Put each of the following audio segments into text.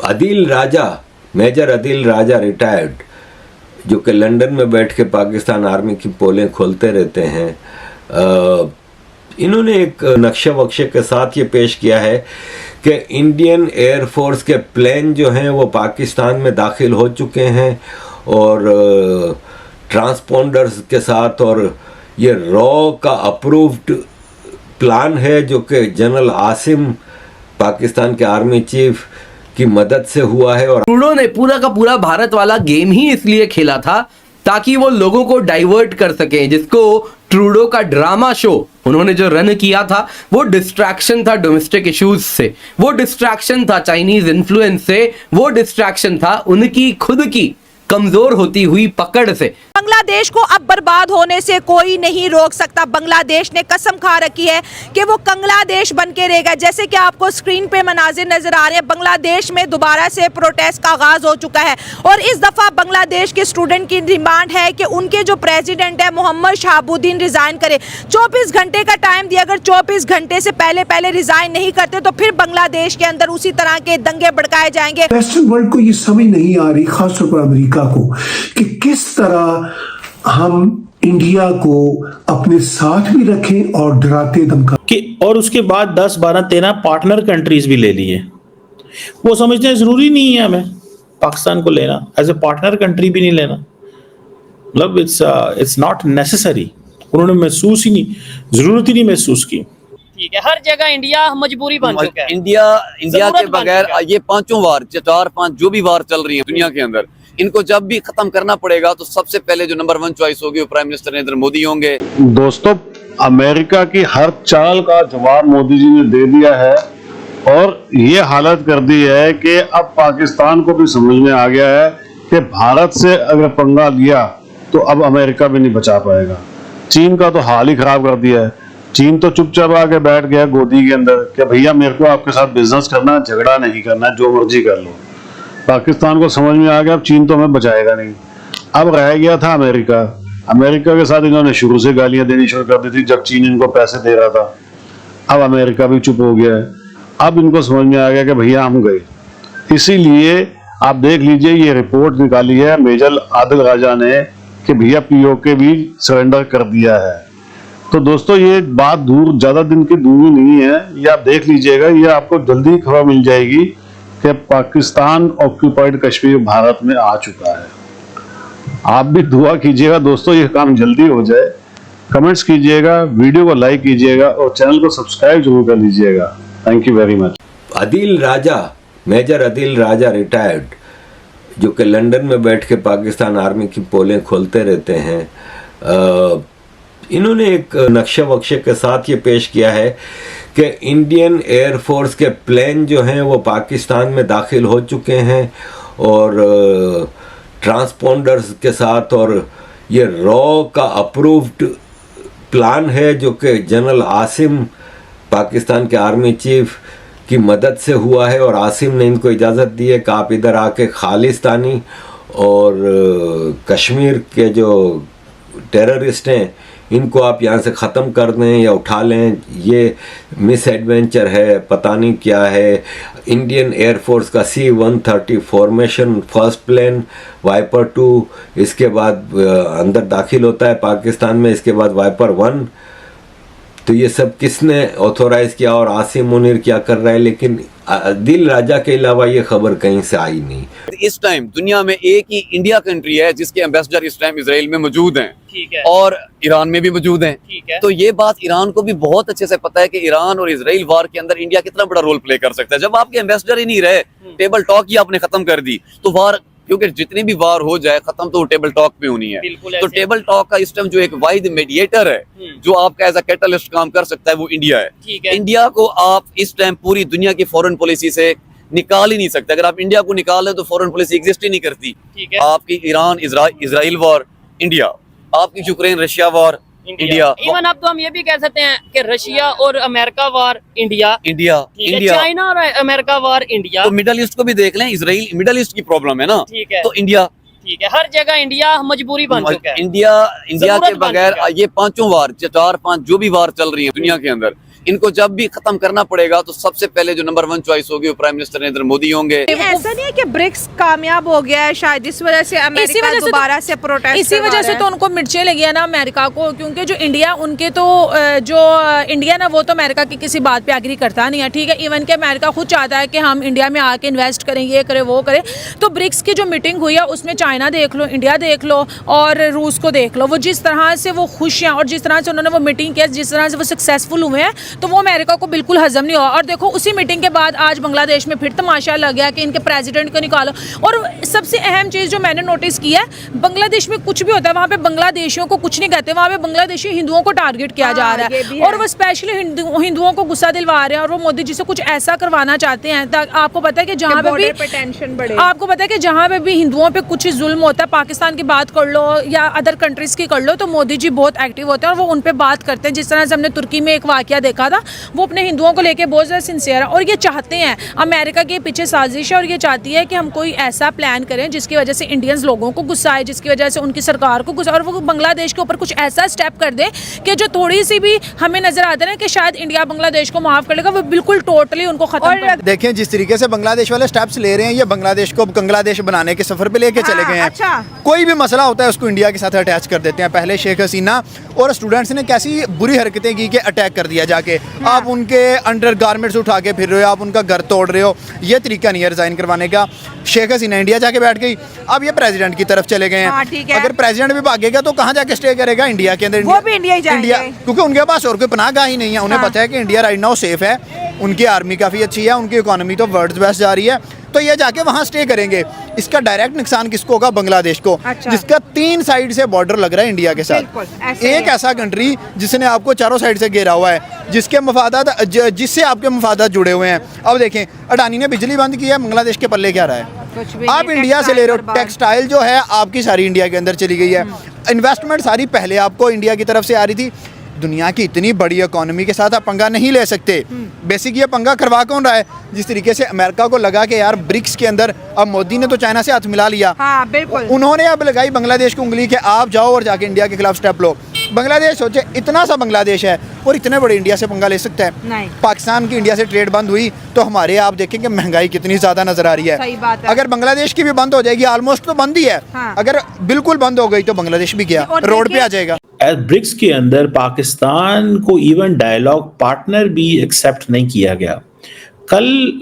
Adeel Raja, major Adeel Raja retired, जो कि London में बैठ के पाकिस्तान आर्मी की पोलें खोलते रहते हैं, इन्होंने एक नक्शे वक्शे के साथ ये पेश किया है कि इंडियन एयरफोर्स के प्लेन जो हैं वो पाकिस्तान में दाखिल हो चुके हैं और ट्रांसपोंडर्स के साथ, और ये रॉ का अप्रूव्ड प्लान है जो कि जनरल आसिम पाकिस्तान के आर्मी चीफ की मदद से हुआ है। और ट्रूडो ने पूरा का पूरा भारत वाला गेम ही इसलिए खेला था ताकि वो लोगों को डाइवर्ट कर सके, जिसको ट्रूडो का ड्रामा शो उन्होंने जो रन किया था वो डिस्ट्रैक्शन था डोमेस्टिक इश्यूज से, वो डिस्ट्रैक्शन था चाइनीज इन्फ्लुएंस से, वो डिस्ट्रैक्शन था उनकी खुद की कमजोर होती हुई पकड़ से। बांग्लादेश को अब बर्बाद होने से कोई नहीं रोक सकता। बांग्लादेश ने कसम खा रखी है कि वो कंगलादेश बन के रहेगा। जैसे कि आपको स्क्रीन पे मनाजिर नजर आ रहे हैं, बांग्लादेश में दोबारा से प्रोटेस्ट का आगाज हो चुका है और इस दफा बांग्लादेश के स्टूडेंट की डिमांड है कि उनके जो प्रेसिडेंट है मोहम्मद शहाबुद्दीन रिजाइन करे। 24 घंटे का टाइम दिया, अगर 24 घंटे से पहले रिजाइन नहीं करते तो फिर बांग्लादेश के अंदर उसी तरह के दंगे भड़काए जाएंगे। वेस्टर्न वर्ल्ड को ये समझ नहीं आ रही, खासतौर पर अमेरिका को, कि किस तरह हम इंडिया को अपने साथ भी रखें और डराते धमका कि, और उसके बाद 10, 12, 13 पार्टनर कंट्रीज भी ले लिए। वो समझते हैं जरूरी नहीं है हमें पाकिस्तान को लेना, एज ए पार्टनर कंट्री भी नहीं लेना, मतलब इट्स नॉट नेसेसरी। उन्होंने महसूस ही नहीं, जरूरत ही नहीं महसूस की। ठीक है, हर जगह इंडिया मजबूरी बन चुका है। इंडिया के बगैर ये 5 वार, 4-5 जो भी वार चल रही है दुनिया के अंदर, इनको जब भी खत्म करना पड़ेगा तो सबसे पहले जो नंबर 1 चॉइस होगी वो प्राइम मिनिस्टर नरेंद्र मोदी होंगे। दोस्तों, अमेरिका की हर चाल का जवाब मोदी जी ने दे दिया है और ये हालत कर दी है कि अब पाकिस्तान को भी समझ में आ गया है कि भारत से अगर पंगा लिया तो अब अमेरिका भी नहीं बचा पाएगा। चीन का तो हाल ही खराब कर दिया है। चीन तो चुपचाप आके बैठ गया गोदी के अंदर कि भैया मेरे को आपके साथ बिजनेस करना, झगड़ा नहीं करना, जो मर्जी कर लो। पाकिस्तान को समझ में आ गया अब चीन तो हमें बचाएगा नहीं। अब रह गया था अमेरिका। अमेरिका के साथ इन्होंने शुरू से गालियां देनी शुरू कर दी थी जब चीन इनको पैसे दे रहा था। अब अमेरिका भी चुप हो गया है। अब इनको समझ में आ गया कि भैया हम गए। इसीलिए आप देख लीजिए, ये रिपोर्ट निकाली है मेजर आदिल राजा ने कि भैया पीओके भी सरेंडर कर दिया है। तो दोस्तों, ये बात ज्यादा दिन की दूरी नहीं है, ये आप देख लीजिएगा, ये आपको जल्दी खबर मिल जाएगी कि पाकिस्तान ऑक्यूपाइड कश्मीर भारत में आ चुका है। आप भी दुआ कीजिएगा दोस्तों, ये काम जल्दी हो जाए। कमेंट्स कीजिएगा, वीडियो को लाइक कीजिएगा और चैनल को सब्सक्राइब जरूर कर लीजिएगा। Thank you very much. Adeel Raja, major Adeel Raja retired, जो कि लंदन में बैठ के पाकिस्तान आर्मी की पोलें खोलते रहते हैं, इन्होंने एक नक्शे वक्शे के साथ ये पेश किया है कि इंडियन एयरफोर्स के प्लेन जो हैं वो पाकिस्तान में दाखिल हो चुके हैं और ट्रांसपोंडर्स के साथ, और ये रॉ का अप्रूव्ड प्लान है जो कि जनरल आसिम पाकिस्तान के आर्मी चीफ की मदद से हुआ है और आसिम ने इनको इजाज़त दी है कि आप इधर आके खालिस्तानी और कश्मीर के जो टेररिस्ट हैं इनको आप यहाँ से ख़त्म कर दें या उठा लें। ये मिस एडवेंचर है, पता नहीं क्या है। इंडियन एयरफोर्स का C-130 formation first plane wiper 2 इसके बाद अंदर दाखिल होता है पाकिस्तान में, इसके बाद वाइपर 1। तो ये सब किसने ऑथोराइज किया और आसिम मुनीर क्या कर रहा है, लेकिन दिल राजा के अलावा ये खबर कहीं से आई नहीं। इस टाइम दुनिया में एक ही इंडिया कंट्री है जिसके एम्बेसडर इस टाइम इजराइल में मौजूद हैं। ठीक है। और ईरान में भी मौजूद हैं। ठीक है। तो ये बात ईरान को भी बहुत अच्छे से पता है कि ईरान और इजराइल वार के अंदर इंडिया कितना बड़ा रोल प्ले कर सकता है। जब आपके एम्बेसडर ही नहीं रहे, टेबल टॉक ही आपने खत्म कर दी, तो वार, क्योंकि जितनी भी वार हो जाए खत्म तो टेबल टॉक पे होनी है। तो टेबल टॉक का इस टाइम जो एक वाइड मीडिएटर है जो आपका एज अ कैटलिस्ट काम कर सकता है वो इंडिया है। इंडिया को आप इस टाइम पूरी दुनिया की फॉरेन पॉलिसी से निकाल ही नहीं सकते। अगर आप इंडिया को निकाल तो फॉरेन पॉलिसी एग्जिस्ट ही नहीं करती। आपकी ईरान इजराइल वॉर इंडिया, आपकी Ukraine Russia war India. Even अब तो हम ये भी कह सकते हैं कि रशिया और अमेरिका वार इंडिया, चाइना और अमेरिका वार इंडिया। तो मिडल ईस्ट को भी देख लें, इजराइल मिडल ईस्ट की प्रॉब्लम है ना। ठीक है। तो इंडिया, ठीक है, हर जगह इंडिया मजबूरी बन चुका है। इंडिया के बगैर ये 5 वार, 4-5 जो भी वार चल रही है दुनिया के अंदर, इनको जब भी खत्म करना पड़ेगा तो सबसे पहले जो नंबर 1 चॉइस होगी वो प्राइम मिनिस्टर नरेंद्र मोदी होंगे। ऐसा नहीं है कि ब्रिक्स कामयाब हो गया है शायद इस वजह से अमेरिका दोबारा से प्रोटेस्ट इसी वजह से तो उनको मिर्चें लगी है ना अमेरिका को, क्योंकि जो इंडिया उनके तो जो इंडिया ना वो तो अमेरिका की किसी बात पे एग्री करता नहीं है, ठीक है। इवन के अमेरिका खुद चाहता है कि हम इंडिया में आके इन्वेस्ट करें, ये करें वो करें। तो ब्रिक्स की जो मीटिंग हुई है उसमें चाइना देख लो, इंडिया देख लो और रूस को देख लो, वो जिस तरह से वो खुश हैं और जिस तरह से उन्होंने वो मीटिंग किया, जिस तरह से वो सक्सेसफुल हुए हैं, तो वो अमेरिका को बिल्कुल हजम नहीं हुआ। और देखो उसी मीटिंग के बाद आज बांग्लादेश में फिर तमाशा लग गया कि इनके प्रेसिडेंट को निकालो। और सबसे अहम चीज़ जो मैंने नोटिस की है, बांग्लादेश में कुछ भी होता है वहाँ पे बांग्लादेशियों को कुछ नहीं कहते, वहाँ पे बांग्लादेशी हिंदुओं को टारगेट किया जा रहा है और वो स्पेशली हिंदुओं को गुस्सा दिलवा रहे हैं और वो मोदी जी से कुछ ऐसा करवाना चाहते हैं। आपको पता है कि जहाँ पे भी टेंशन बढ़े, आपको पता है कि जहाँ पे भी हिंदुओं पे कुछ जुल्म होता है, पाकिस्तान की बात कर लो या अदर कंट्रीज की कर लो, तो मोदी जी बहुत एक्टिव होते हैं और वो उन पे बात करते हैं। जिस तरह से हमने तुर्की में एक वाकया देखा था, वो अपने हिंदुओं को लेके बहुत ज़्यादा सिंसियर है और ये चाहते हैं, अमेरिका के पीछे साजिश है और ये चाहती है कि हम कोई ऐसा प्लान करें जिसकी वजह से इंडियंस लोगों को गुस्सा आए, जिसकी वजह से उनकी सरकार को गुस्सा, और वो बांग्लादेश के ऊपर कुछ ऐसा स्टेप कर दे कि जो थोड़ी सी भी हमें नजर आता है ना कि शायद इंडिया बांग्लादेश को माफ कर लेगा, वो बिल्कुल टोटली उनको खत्म कर दे। देखें जिस तरीके से बांग्लादेश वाले स्टेप्स ले रहे हैं, ये बांग्लादेश को बांग्लादेश बनाने के सफर पे लेके चले गए हैं। अच्छा। कोई भी मसला होता है उसको इंडिया के साथ अटैच कर देते हैं। पहले शेख हसीना और स्टूडेंट्स ने कैसी बुरी हरकतें की कि अटैक कर दिया जाके, आप उनके अंडर गारमेंट्स उठा के फिर रहे हो, आप उनका घर तोड़ रहे हो, ये तरीका नहीं है रिजाइन करवाने का। शेख हसीना इंडिया जाके बैठ गई, अब ये प्रेसिडेंट की तरफ चले गए हैं। ठीक है। अगर प्रेसिडेंट भी भागेगा तो कहाँ जाके स्टे करेगा? इंडिया के अंदर। वो भी इंडिया ही जाएंगे। क्योंकि उनके पास और कोई पनाहगाह ही नहीं है। उन्हें पता है कि इंडिया राइट नाउ सेफ है, उनकी आर्मी काफ़ी अच्छी है, उनकी इकोनॉमी तो वर्ल्ड बेस्ट जा रही है, तो ये जाके वहाँ स्टे करेंगे। इसका डायरेक्ट नुकसान किसको होगा? बांग्लादेश को। अच्छा। जिसका 3 साइड से बॉर्डर लग रहा है इंडिया के साथ। एक ऐसा कंट्री जिसने आपको चारों साइड से घेरा हुआ है, जिसके मफादात जिससे आपके मफादात जुड़े हुए हैं। अब देखें अडानी ने बिजली बंद की है, बांग्लादेश के पल्ले क्या रहा है? आप इंडिया से ले रहे हो, टेक्सटाइल जो है आपकी सारी इंडिया के अंदर चली गई है। इन्वेस्टमेंट सारी पहले आपको इंडिया की तरफ से आ रही थी। दुनिया की इतनी बड़ी इकोनॉमी के साथ आप पंगा नहीं ले सकते। बेसिक ये पंगा करवा कौन रहा है? जिस तरीके से अमेरिका को लगा कि यार ब्रिक्स के अंदर, अब मोदी ने तो चाइना से हाथ मिला लिया। हाँ, बिल्कुल। उन्होंने अब लगाई बांग्लादेश को उंगली के आप जाओ और जाके इंडिया के खिलाफ स्टेप लो। बांग्लादेश सोचे इतना सा बांग्लादेश है और इतने बड़े इंडिया से पंगा ले सकता है? नहीं। पाकिस्तान की इंडिया से ट्रेड बंद हुई तो हमारे आप देखें कि महंगाई कितनी ज्यादा नजर आ रही है। सही बात है। अगर बांग्लादेश की भी बंद हो जाएगी, ऑलमोस्ट तो बंद ही है। हाँ। अगर बिल्कुल बंद हो गई तो बांग्लादेश भी गया, रोड पे आ जाएगा। ब्रिक्स के अंदर पाकिस्तान को इवन डायलॉग पार्टनर भी एक्सेप्ट नहीं किया गया। कल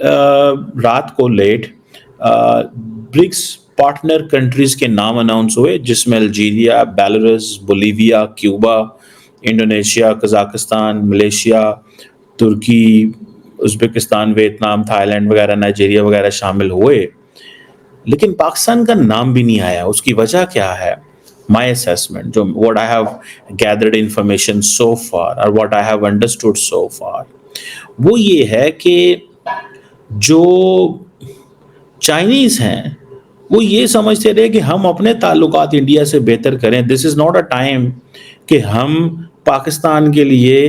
रात को लेट ब्रिक्स पार्टनर कंट्रीज के नाम अनाउंस हुए, जिसमें Algeria, Belarus, Bolivia, Cuba, Indonesia, Kazakhstan, Malaysia, Turkey, Uzbekistan, Vietnam, Thailand वगैरह, नाइजीरिया वगैरह शामिल हुए। लेकिन पाकिस्तान का नाम भी नहीं आया। उसकी वजह क्या है? My assessment, जो what I have gathered information so far or what I have understood so far, वो ये है कि जो चाइनीज हैं वो ये समझते रहे कि हम अपने ताल्लुकात इंडिया से बेहतर करें। This is not a time कि हम पाकिस्तान के लिए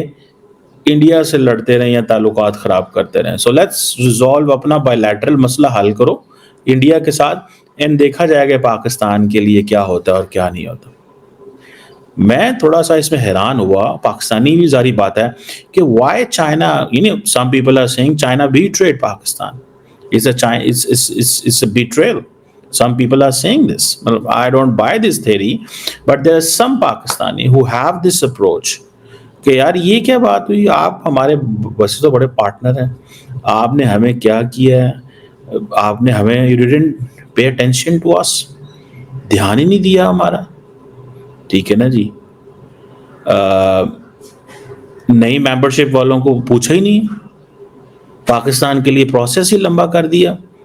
इंडिया से लड़ते रहें या ताल्लुकात खराब करते रहें। सो लेट्स रिजॉल्व अपना बायलैटरल मसला हल करो इंडिया के साथ, एंड देखा जाएगा पाकिस्तान के लिए क्या होता है और क्या नहीं होता। मैं थोड़ा सा इसमें हैरान हुआ, पाकिस्तानी भी जारी बात है कि why China, you know, some people are saying China betrayed Pakistan, it's a betrayal. Some people are saying this. I don't buy this theory, but there are some Pakistani who have this approach कि यार ये क्या बात हुई, आप हमारे वैसे तो बड़े पार्टनर हैं, आपने हमें क्या किया है, आपने हमें, you didn't pay attention to us, ध्यान ही नहीं दिया हमारा। ठीक है ना जी, नई मेंबरशिप वालों को पूछा ही नहीं, पाकिस्तान के लिए प्रोसेस ही लंबा कर दिया।